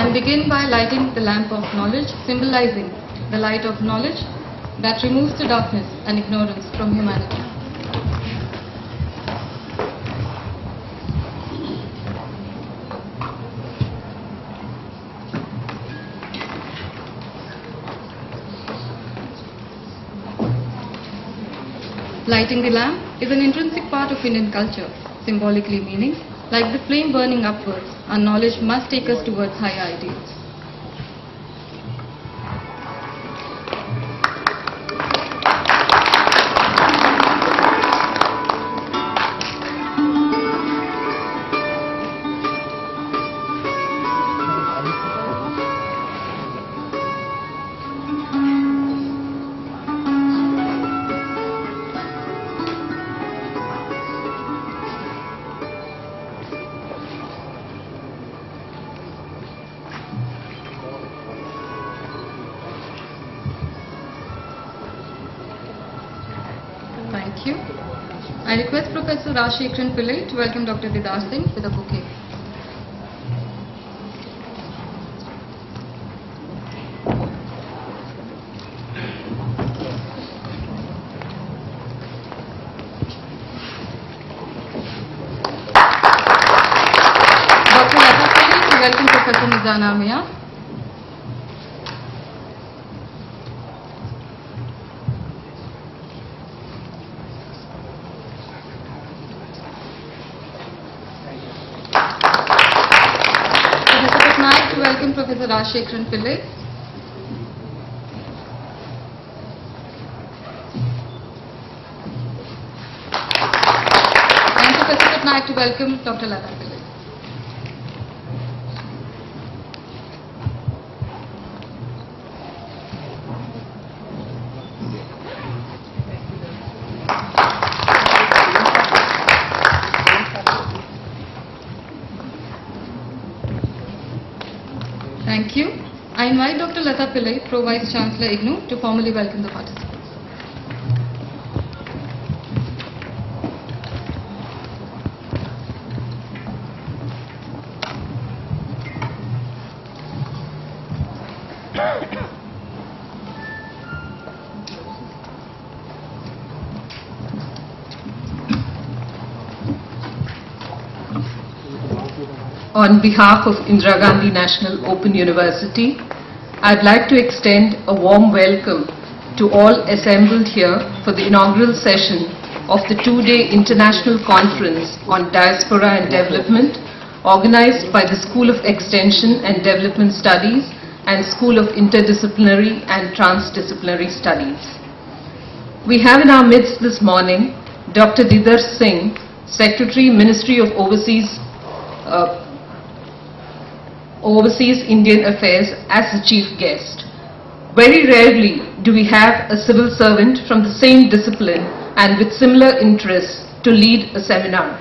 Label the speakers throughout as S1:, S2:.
S1: and begin by lighting the lamp of knowledge, symbolizing the light of knowledge that removes the darkness and ignorance from humanity. Lighting the lamp is an intrinsic part of Indian culture, symbolically meaning, like the flame burning upwards, our knowledge must take us towards higher ideals. Thank you. I request Professor Rajshekharan Pillai to welcome Dr. Didar Singh with a bouquet. Dr. Lata Pillai to welcome Professor Nizana Mia. Welcome Professor Rajshekharan Pillai. And Professor Patnaik to welcome Dr. Lata Pillai. Thank you. I invite Dr. Lata Pillai, Pro Vice Chancellor IGNOU, to formally welcome the participants.
S2: On behalf of Indira Gandhi National Open University, I'd like to extend a warm welcome to all assembled here for the inaugural session of the two-day International Conference on Diaspora and Development, organized by the School of Extension and Development Studies and School of Interdisciplinary and Transdisciplinary Studies. We have in our midst this morning Dr. Didar Singh, Secretary, Ministry of Overseas Indian Affairs, as the chief guest. Very rarely do we have a civil servant from the same discipline and with similar interests to lead a seminar.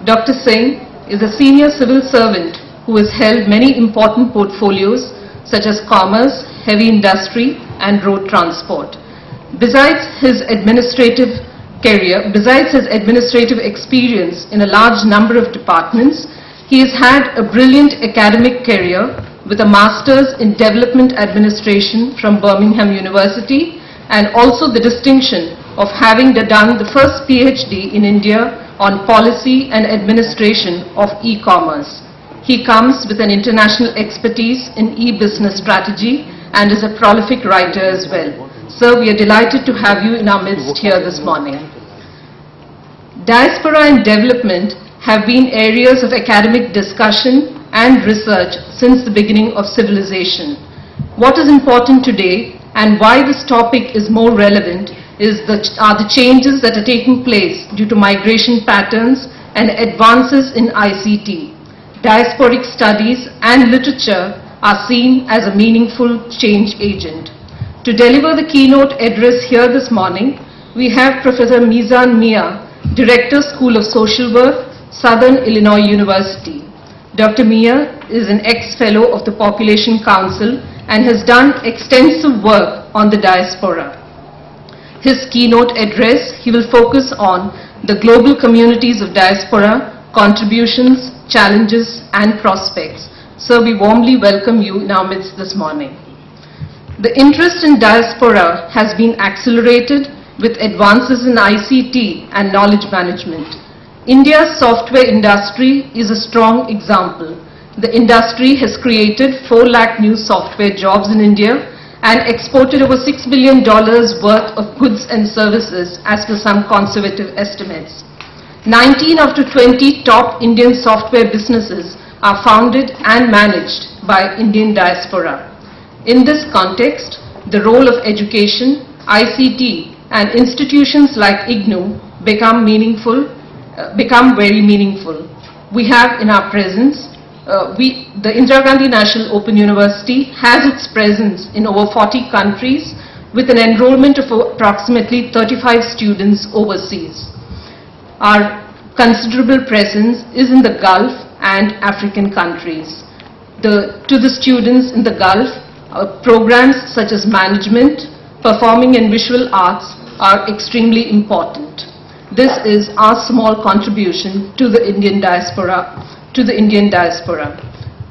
S2: Dr. Singh is a senior civil servant who has held many important portfolios such as commerce, heavy industry and road transport. Besides his administrative experience in a large number of departments, he has had a brilliant academic career with a Master's in Development Administration from Birmingham University and also the distinction of having done the first PhD in India on policy and administration of e-commerce. He comes with an international expertise in e-business strategy and is a prolific writer as well. Sir, we are delighted to have you in our midst here this morning. Diaspora and development have been areas of academic discussion and research since the beginning of civilization. What is important today and why this topic is more relevant are the changes that are taking place due to migration patterns and advances in ICT. Diasporic studies and literature are seen as a meaningful change agent. To deliver the keynote address here this morning, we have Professor Mizan Mia, Director, School of Social Work, Southern Illinois University. Dr. Mia is an ex-fellow of the Population Council and has done extensive work on the diaspora. His keynote address, he will focus on the global communities of diaspora, contributions, challenges and prospects. Sir, we warmly welcome you in our midst this morning. The interest in diaspora has been accelerated with advances in ICT and knowledge management. India's software industry is a strong example. The industry has created 4 lakh new software jobs in India and exported over $6 billion worth of goods and services as per some conservative estimates. 19 out of 20 top Indian software businesses are founded and managed by Indian diaspora. In this context, the role of education, ICT, and institutions like IGNOU become very meaningful. We have in our presence, the Indira Gandhi National Open University has its presence in over 40 countries with an enrollment of approximately 35 students overseas. Our considerable presence is in the Gulf and African countries. To the students in the Gulf, programs such as management, performing and visual arts are extremely important. This is our small contribution to the Indian diaspora.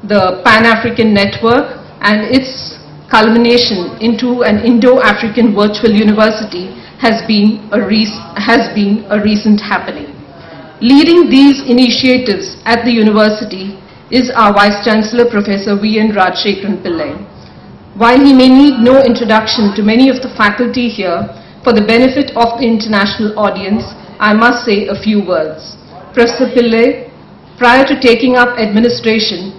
S2: The Pan-African Network and its culmination into an Indo-African virtual university has been a recent happening. Leading these initiatives at the university is our Vice Chancellor, Professor V.N. Rajshekharan Pillai. While he may need no introduction to many of the faculty here, for the benefit of the international audience, I must say a few words. Professor Pillai, prior to taking up administration,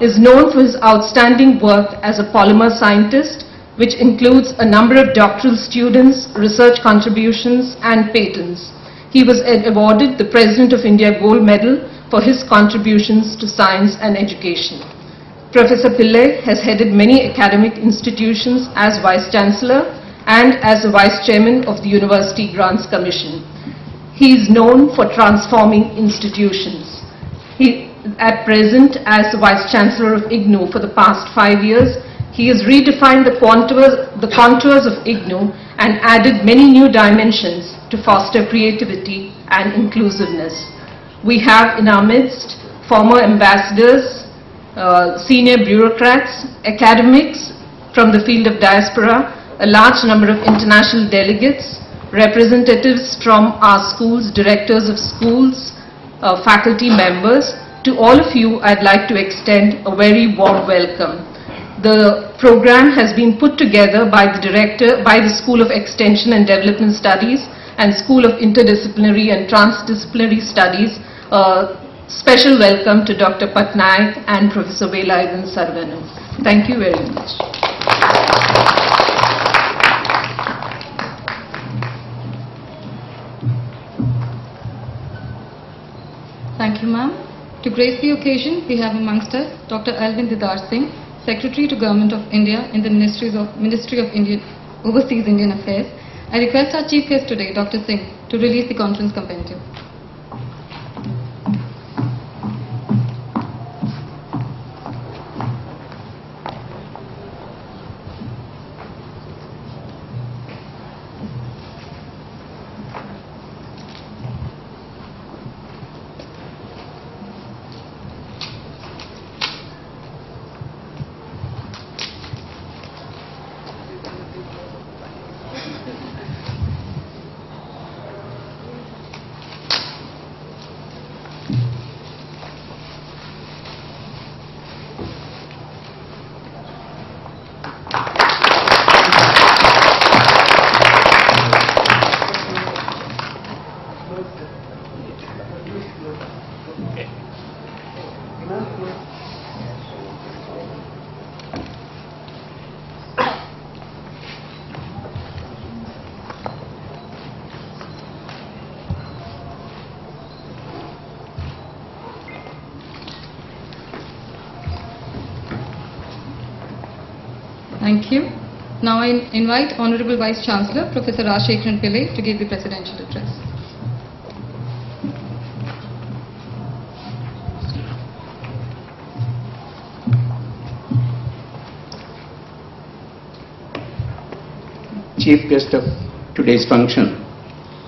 S2: is known for his outstanding work as a polymer scientist, which includes a number of doctoral students, research contributions, and patents. He was awarded the President of India Gold Medal for his contributions to science and education. Professor Pillai has headed many academic institutions as Vice Chancellor and as the Vice Chairman of the University Grants Commission. He is known for transforming institutions. At present, as the Vice Chancellor of IGNOU for the past 5 years, he has redefined the contours of IGNOU and added many new dimensions to foster creativity and inclusiveness. We have in our midst former ambassadors, senior bureaucrats, academics from the field of diaspora, a large number of international delegates, representatives from our schools, directors of schools, faculty members. To all of you, I'd like to extend a very warm welcome. The program has been put together by the School of Extension and Development Studies and School of Interdisciplinary and Transdisciplinary Studies. Special welcome to Dr. Patnaik and Professor Velayudan Sarvanu. Thank you very much.
S1: Thank you, ma'am. To grace the occasion, we have amongst us Dr. Alvin Didar Singh, Secretary to Government of India in the Ministry of Overseas Indian Affairs. I request our Chief Guest today, Dr. Singh, to release the conference compendium. Thank you. Now I invite Honorable Vice Chancellor, Professor Rajshekharan Pillai, to give the presidential address.
S3: Chief guest of today's function,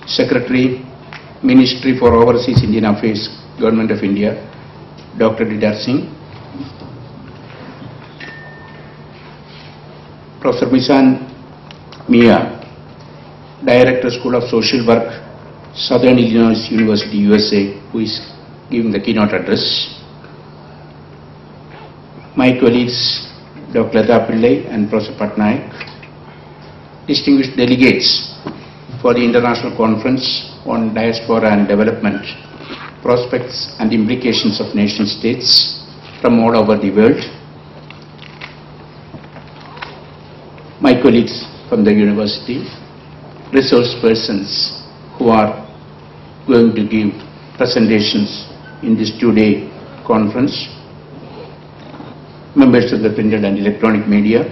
S3: Secretary, Ministry for Overseas Indian Affairs, Government of India, Dr. Didar Singh, Professor Misan Mia, Director, School of Social Work, Southern Illinois University, USA, who is giving the keynote address. My colleagues, Dr. Lata Pillai and Professor Patnaik, distinguished delegates for the International Conference on Diaspora and Development, Prospects and Implications of Nation-States from all over the world, my colleagues from the university, resource persons who are going to give presentations in this two-day conference, members of the printed and electronic media,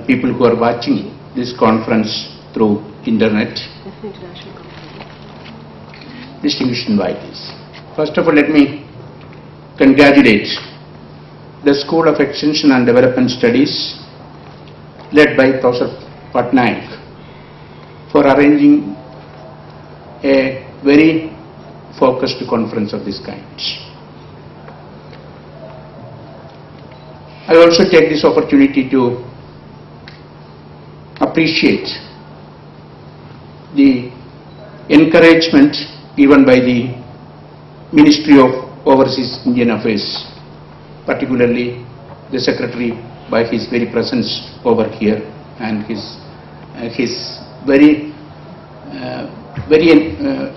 S3: people who are watching this conference through internet, distinguished invitees. First of all, let me congratulate the School of Extension and Development Studies led by Professor Patnaik for arranging a very focused conference of this kind. I also take this opportunity to appreciate the encouragement given by the Ministry of Overseas Indian Affairs, particularly the Secretary by his very presence over here and his very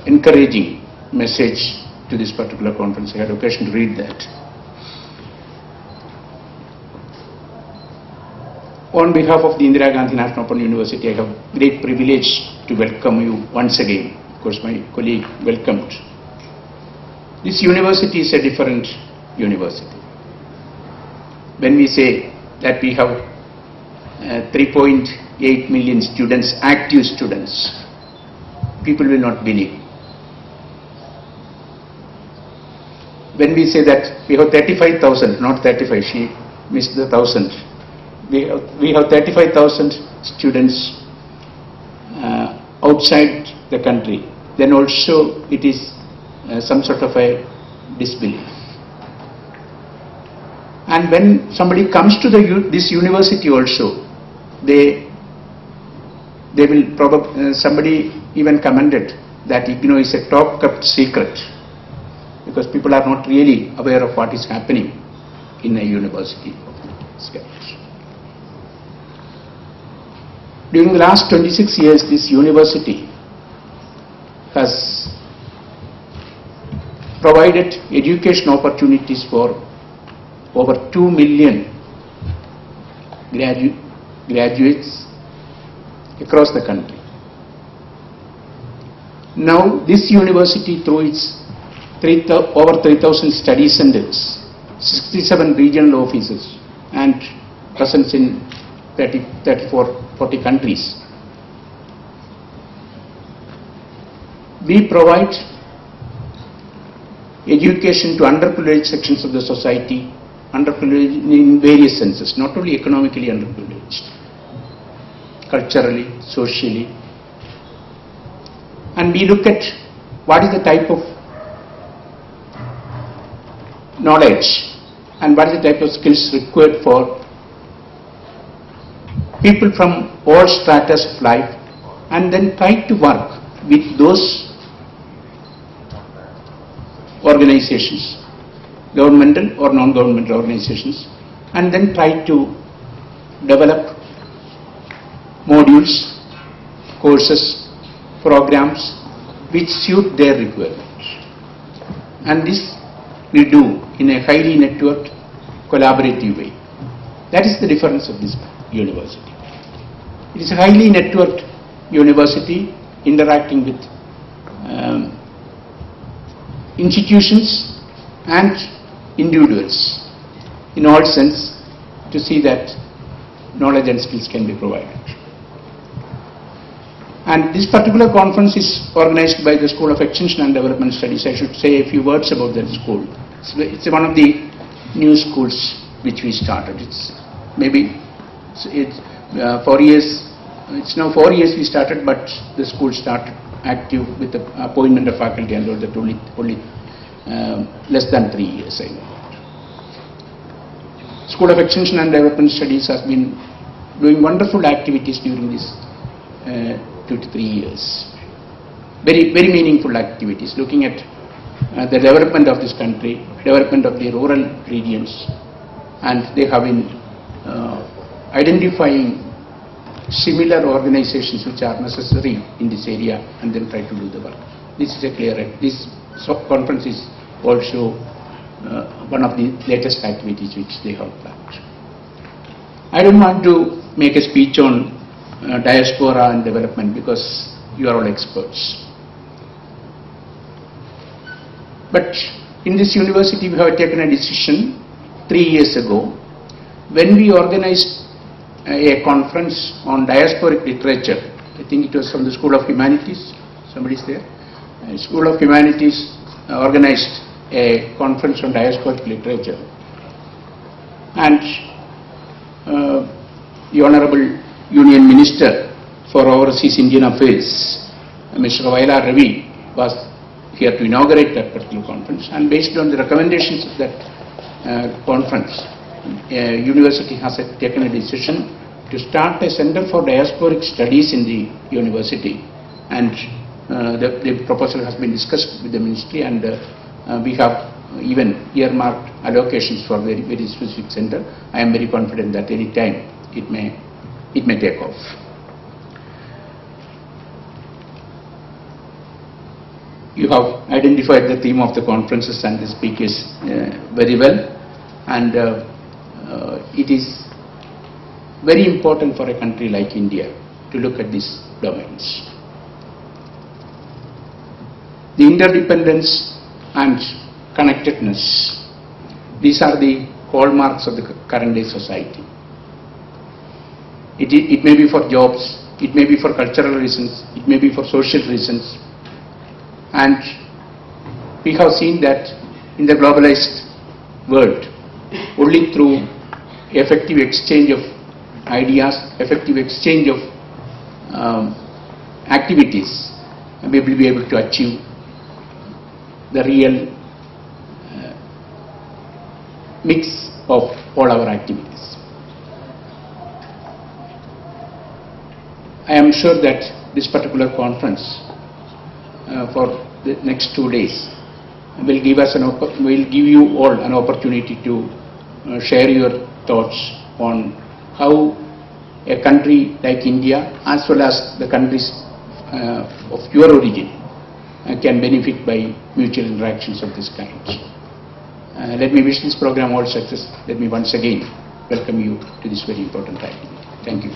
S3: encouraging message to this particular conference. I had occasion to read that. On behalf of the Indira Gandhi National Open University, I have great privilege to welcome you once again. Of course, my colleague welcomed. This university is a different university. When we say that we have 3.8 million students, active students, people will not believe. When we say that we have 35,000, not 35, she missed the 1,000. We have 35,000 students outside the country, then also it is some sort of a disbelief. And when somebody comes to this university also, they will probably, somebody even commented that IGNOU is a top-kept secret because people are not really aware of what is happening in a university of this kind. During the last 26 years, this university has provided education opportunities for over 2 million graduates across the country. Now, this university, through its over 3,000 study centers, 67 regional offices, and presence in 40 countries, we provide education to underprivileged sections of the society, underprivileged in various senses, not only economically underprivileged, culturally, socially. And we look at what is the type of knowledge and what is the type of skills required for people from all stratas of life, and then try to work with those organizations, governmental or non-governmental organizations, and then try to develop modules, courses, programs which suit their requirements. And this we do in a highly networked, collaborative way. That is the difference of this university. It is a highly networked university interacting with institutions and individuals in all sense to see that knowledge and skills can be provided. And this particular conference is organized by the School of Extension and Development Studies. I should say a few words about that school. It's one of the new schools which we started. It's maybe 4 years. It's now 4 years we started, but the school started active with the appointment of faculty and all that only less than 3 years, I know. School of Extension and Development Studies has been doing wonderful activities during these 2 to 3 years. Very meaningful activities, looking at the development of this country, development of the rural regions, and they have been identifying similar organizations which are necessary in this area and then try to do the work. This is a clear, this conference is also one of the latest activities which they have planned. I don't want to make a speech on diaspora and development because you are all experts. But in this university we have taken a decision 3 years ago when we organized a conference on diasporic literature. I think it was from the School of Humanities, somebody is there. School of Humanities organized a conference on diasporic literature, and the Honorable Union Minister for Overseas Indian Affairs, Mr. Vaila Ravi, was here to inaugurate that particular conference, and based on the recommendations of that conference, university has taken a decision to start a Center for Diasporic Studies in the university, and the proposal has been discussed with the ministry, and we have even earmarked allocations for very specific center. I am very confident that any time it may take off. You have identified the theme of the conferences and the speakers very well, and it is very important for a country like India to look at these domains. The interdependence and connectedness, these are the hallmarks of the current day society. It may be for jobs, it may be for cultural reasons, it may be for social reasons, and we have seen that in the globalized world, only through effective exchange of ideas, effective exchange of activities, we will be able to achieve the real mix of all our activities. I am sure that this particular conference for the next 2 days will give you all an opportunity to share your thoughts on how a country like India, as well as the countries of your origin, can benefit by mutual interactions of this kind. Let me wish this program all success. Let me once again welcome you to this very important activity. Thank you.